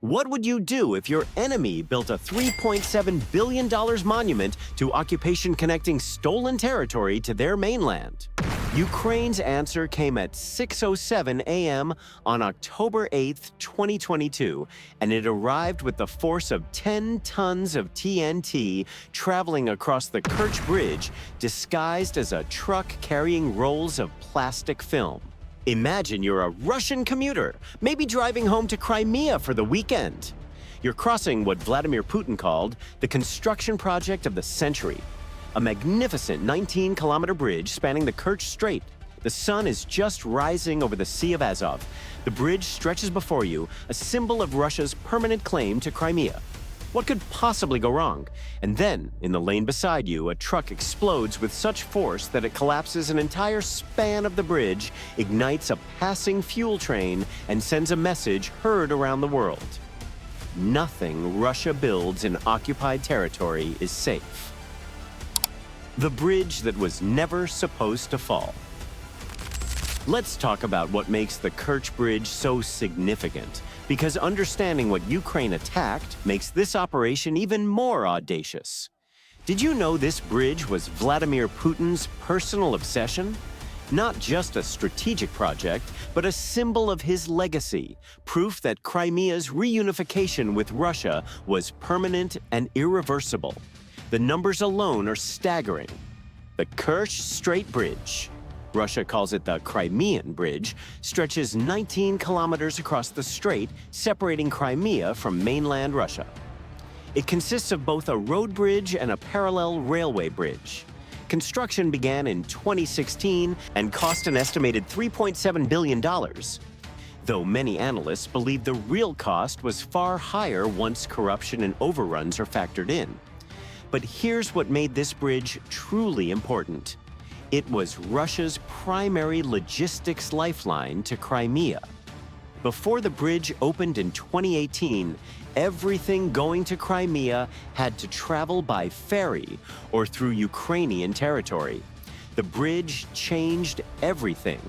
What would you do if your enemy built a $3.7 billion monument to occupation connecting stolen territory to their mainland? Ukraine's answer came at 6:07 a.m. on October 8, 2022, and it arrived with the force of 10 tons of TNT traveling across the Kerch Bridge, disguised as a truck carrying rolls of plastic film. Imagine you're a Russian commuter, maybe driving home to Crimea for the weekend. You're crossing what Vladimir Putin called the construction project of the century, a magnificent 19-kilometer bridge spanning the Kerch Strait. The sun is just rising over the Sea of Azov. The bridge stretches before you, a symbol of Russia's permanent claim to Crimea. What could possibly go wrong? And then, in the lane beside you, a truck explodes with such force that it collapses an entire span of the bridge, ignites a passing fuel train, and sends a message heard around the world. Nothing Russia builds in occupied territory is safe. The bridge that was never supposed to fall. Let's talk about what makes the Kerch Bridge so significant, because understanding what Ukraine attacked makes this operation even more audacious. Did you know this bridge was Vladimir Putin's personal obsession? Not just a strategic project, but a symbol of his legacy, proof that Crimea's reunification with Russia was permanent and irreversible. The numbers alone are staggering. The Kerch Strait Bridge, Russia calls it the Crimean Bridge, stretches 19 kilometers across the strait, separating Crimea from mainland Russia. It consists of both a road bridge and a parallel railway bridge. Construction began in 2016 and cost an estimated $3.7 billion. Though many analysts believe the real cost was far higher once corruption and overruns are factored in. But here's what made this bridge truly important. It was Russia's primary logistics lifeline to Crimea. Before the bridge opened in 2018, everything going to Crimea had to travel by ferry or through Ukrainian territory. The bridge changed everything.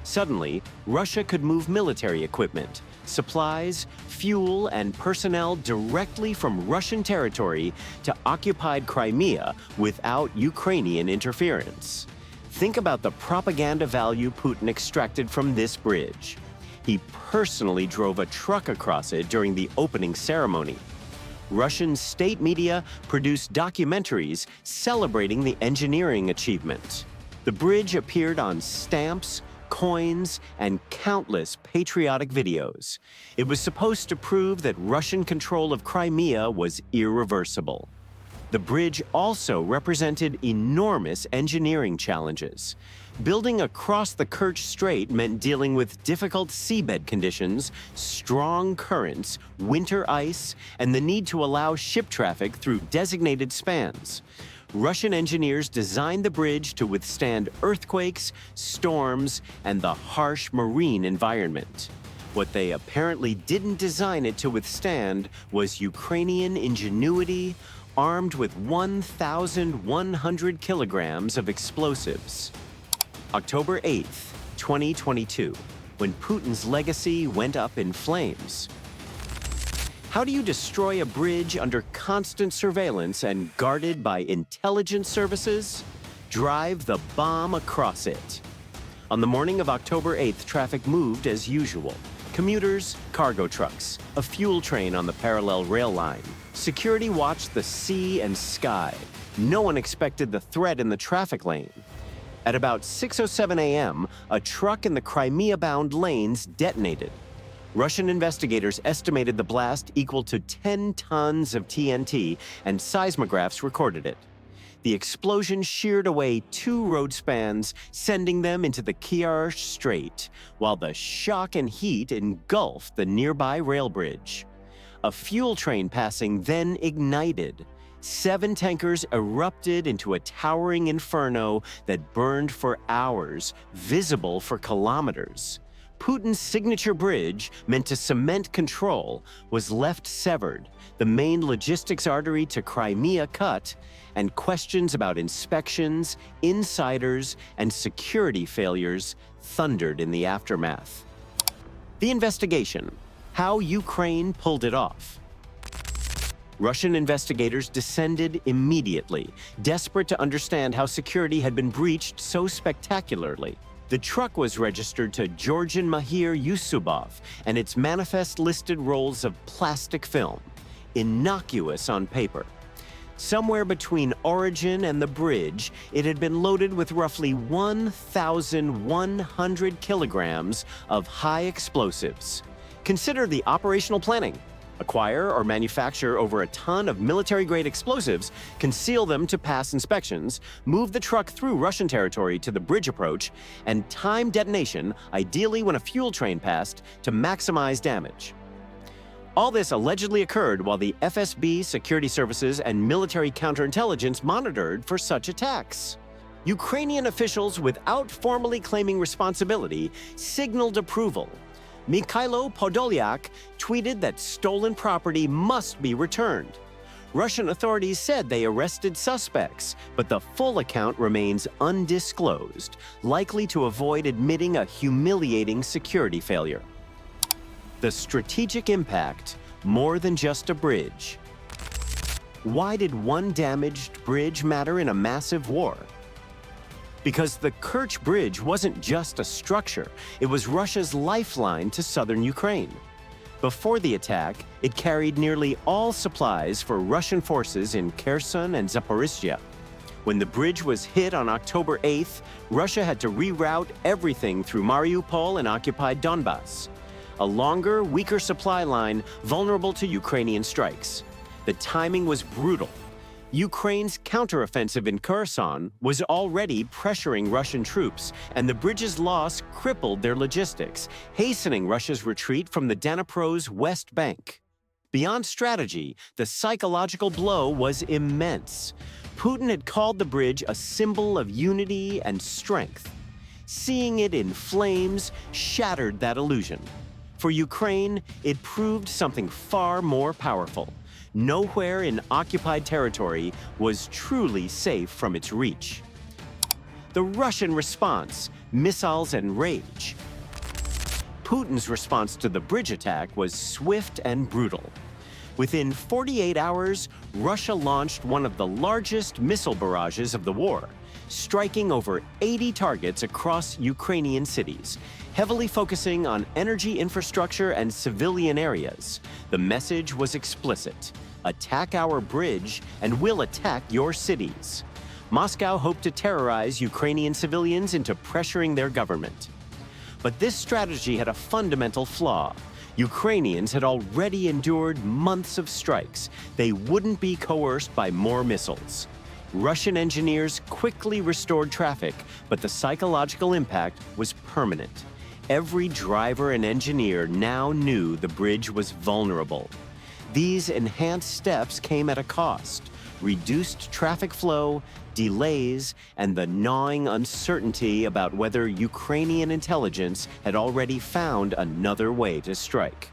Suddenly, Russia could move military equipment, supplies, fuel, and personnel directly from Russian territory to occupied Crimea without Ukrainian interference. Think about the propaganda value Putin extracted from this bridge. He personally drove a truck across it during the opening ceremony. Russian state media produced documentaries celebrating the engineering achievement. The bridge appeared on stamps, coins, and countless patriotic videos. It was supposed to prove that Russian control of Crimea was irreversible. The bridge also represented enormous engineering challenges. Building across the Kerch Strait meant dealing with difficult seabed conditions, strong currents, winter ice, and the need to allow ship traffic through designated spans. Russian engineers designed the bridge to withstand earthquakes, storms, and the harsh marine environment. What they apparently didn't design it to withstand was Ukrainian ingenuity, armed with 1,100 kilograms of explosives. October 8, 2022, when Putin's legacy went up in flames. How do you destroy a bridge under constant surveillance and guarded by intelligence services? Drive the bomb across it. On the morning of October 8th, traffic moved as usual. Commuters, cargo trucks, a fuel train on the parallel rail line. Security watched the sea and sky. No one expected the threat in the traffic lane. At about 6:07 a.m., a truck in the Crimea-bound lanes detonated. Russian investigators estimated the blast equal to 10 tons of TNT, and seismographs recorded it. The explosion sheared away 2 road spans, sending them into the Kerch Strait, while the shock and heat engulfed the nearby rail bridge. A fuel train passing then ignited. 7 tankers erupted into a towering inferno that burned for hours, visible for kilometers. Putin's signature bridge, meant to cement control, was left severed, the main logistics artery to Crimea cut, and questions about inspections, insiders, and security failures thundered in the aftermath. The investigation. How Ukraine pulled it off. Russian investigators descended immediately, desperate to understand how security had been breached so spectacularly. The truck was registered to Georgian Mahir Yusubov, and its manifest listed rolls of plastic film, innocuous on paper. Somewhere between origin and the bridge, it had been loaded with roughly 1,100 kilograms of high explosives. Consider the operational planning. Acquire or manufacture over a ton of military-grade explosives, conceal them to pass inspections, move the truck through Russian territory to the bridge approach, and time detonation, ideally when a fuel train passed, to maximize damage. All this allegedly occurred while the FSB, security services, and military counterintelligence monitored for such attacks. Ukrainian officials, without formally claiming responsibility, signaled approval. Mikhailo Podolyak tweeted that stolen property must be returned. Russian authorities said they arrested suspects, but the full account remains undisclosed, likely to avoid admitting a humiliating security failure. The strategic impact, more than just a bridge. Why did one damaged bridge matter in a massive war? Because the Kerch Bridge wasn't just a structure, it was Russia's lifeline to southern Ukraine. Before the attack, it carried nearly all supplies for Russian forces in Kherson and Zaporizhzhia. When the bridge was hit on October 8th, Russia had to reroute everything through Mariupol and occupied Donbas. A longer, weaker supply line vulnerable to Ukrainian strikes. The timing was brutal. Ukraine's counteroffensive in Kherson was already pressuring Russian troops, and the bridge's loss crippled their logistics, hastening Russia's retreat from the Dniepro's west bank. Beyond strategy, the psychological blow was immense. Putin had called the bridge a symbol of unity and strength. Seeing it in flames shattered that illusion. For Ukraine, it proved something far more powerful. Nowhere in occupied territory was truly safe from its reach. The Russian response, missiles and rage. Putin's response to the bridge attack was swift and brutal. Within 48 hours, Russia launched one of the largest missile barrages of the war, striking over 80 targets across Ukrainian cities, heavily focusing on energy infrastructure and civilian areas. The message was explicit. Attack our bridge, and we'll attack your cities. Moscow hoped to terrorize Ukrainian civilians into pressuring their government. But this strategy had a fundamental flaw. Ukrainians had already endured months of strikes. They wouldn't be coerced by more missiles. Russian engineers quickly restored traffic, but the psychological impact was permanent. Every driver and engineer now knew the bridge was vulnerable. These enhanced steps came at a cost: reduced traffic flow, delays, and the gnawing uncertainty about whether Ukrainian intelligence had already found another way to strike.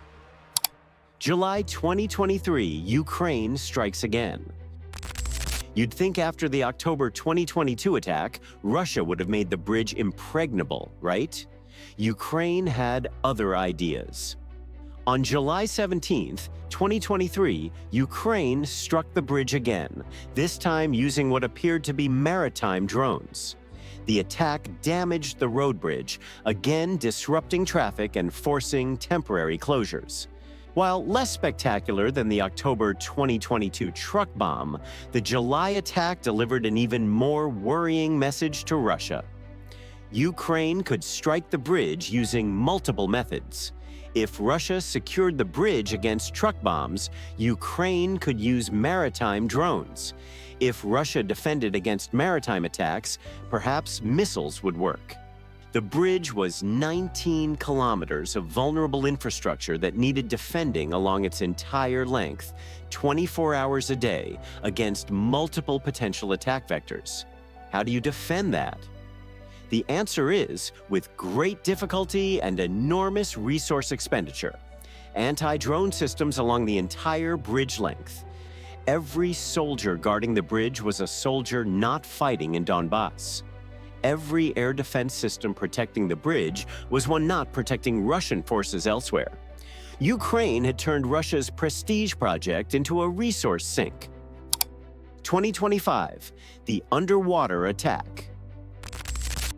July 2023, Ukraine strikes again. You'd think after the October 2022 attack, Russia would have made the bridge impregnable, right? Ukraine had other ideas. On July 17, 2023, Ukraine struck the bridge again, this time using what appeared to be maritime drones. The attack damaged the road bridge, again disrupting traffic and forcing temporary closures. While less spectacular than the October 2022 truck bomb, the July attack delivered an even more worrying message to Russia. Ukraine could strike the bridge using multiple methods. If Russia secured the bridge against truck bombs, Ukraine could use maritime drones. If Russia defended against maritime attacks, perhaps missiles would work. The bridge was 19 kilometers of vulnerable infrastructure that needed defending along its entire length, 24 hours a day, against multiple potential attack vectors. How do you defend that? The answer is, with great difficulty and enormous resource expenditure. Anti-drone systems along the entire bridge length. Every soldier guarding the bridge was a soldier not fighting in Donbas. Every air defense system protecting the bridge was one not protecting Russian forces elsewhere. Ukraine had turned Russia's prestige project into a resource sink. 2025, the underwater attack.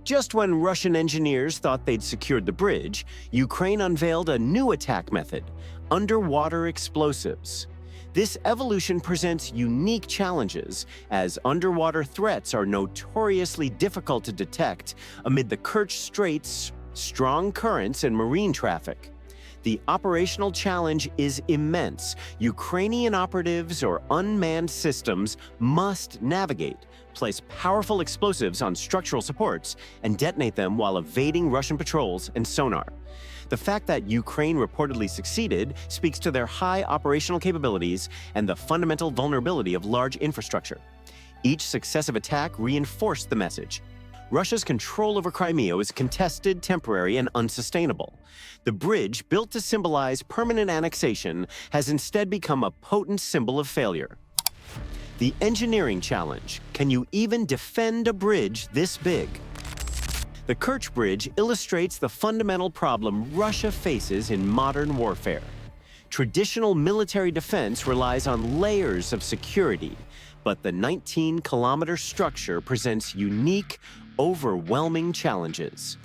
Just when Russian engineers thought they'd secured the bridge, Ukraine unveiled a new attack method: underwater explosives. This evolution presents unique challenges, as underwater threats are notoriously difficult to detect amid the Kerch Strait's strong currents and marine traffic. The operational challenge is immense. Ukrainian operatives or unmanned systems must navigate, place powerful explosives on structural supports, and detonate them while evading Russian patrols and sonar. The fact that Ukraine reportedly succeeded speaks to their high operational capabilities and the fundamental vulnerability of large infrastructure. Each successive attack reinforced the message: Russia's control over Crimea is contested, temporary, and unsustainable. The bridge, built to symbolize permanent annexation, has instead become a potent symbol of failure. The engineering challenge: can you even defend a bridge this big? The Kerch Bridge illustrates the fundamental problem Russia faces in modern warfare. Traditional military defense relies on layers of security, but the 19-kilometer structure presents unique, overwhelming challenges.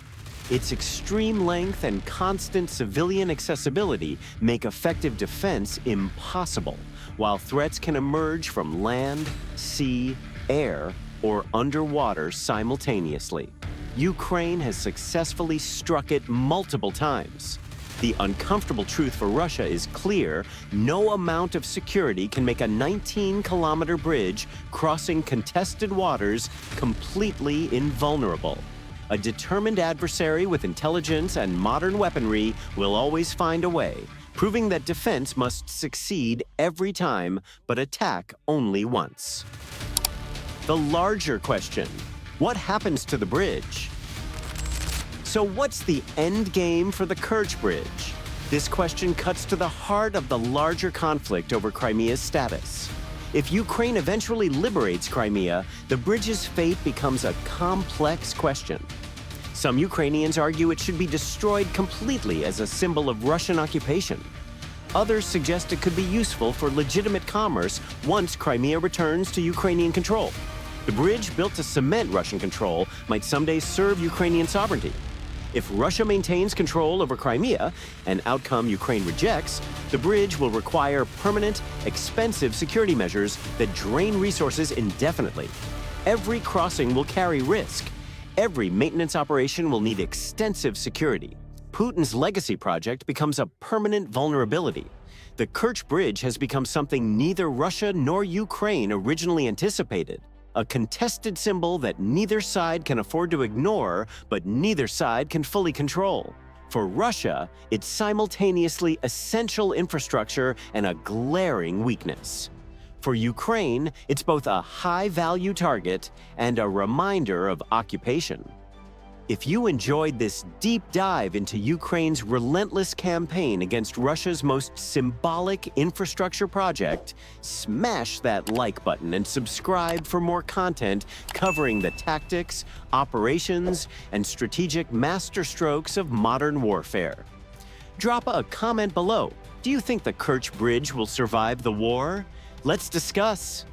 Its extreme length and constant civilian accessibility make effective defense impossible, while threats can emerge from land, sea, air, or underwater simultaneously. Ukraine has successfully struck it multiple times. The uncomfortable truth for Russia is clear: no amount of security can make a 19-kilometer bridge crossing contested waters completely invulnerable. A determined adversary with intelligence and modern weaponry will always find a way, proving that defense must succeed every time, but attack only once. The larger question: what happens to the bridge? So what's the end game for the Kerch Bridge? This question cuts to the heart of the larger conflict over Crimea's status. If Ukraine eventually liberates Crimea, the bridge's fate becomes a complex question. Some Ukrainians argue it should be destroyed completely as a symbol of Russian occupation. Others suggest it could be useful for legitimate commerce once Crimea returns to Ukrainian control. The bridge, built to cement Russian control, might someday serve Ukrainian sovereignty. If Russia maintains control over Crimea, an outcome Ukraine rejects, the bridge will require permanent, expensive security measures that drain resources indefinitely. Every crossing will carry risk. Every maintenance operation will need extensive security. Putin's legacy project becomes a permanent vulnerability. The Kerch Bridge has become something neither Russia nor Ukraine originally anticipated: a contested symbol that neither side can afford to ignore, but neither side can fully control. For Russia, it's simultaneously essential infrastructure and a glaring weakness. For Ukraine, it's both a high-value target and a reminder of occupation. If you enjoyed this deep dive into Ukraine's relentless campaign against Russia's most symbolic infrastructure project, smash that like button and subscribe for more content covering the tactics, operations, and strategic masterstrokes of modern warfare. Drop a comment below. Do you think the Kerch Bridge will survive the war? Let's discuss.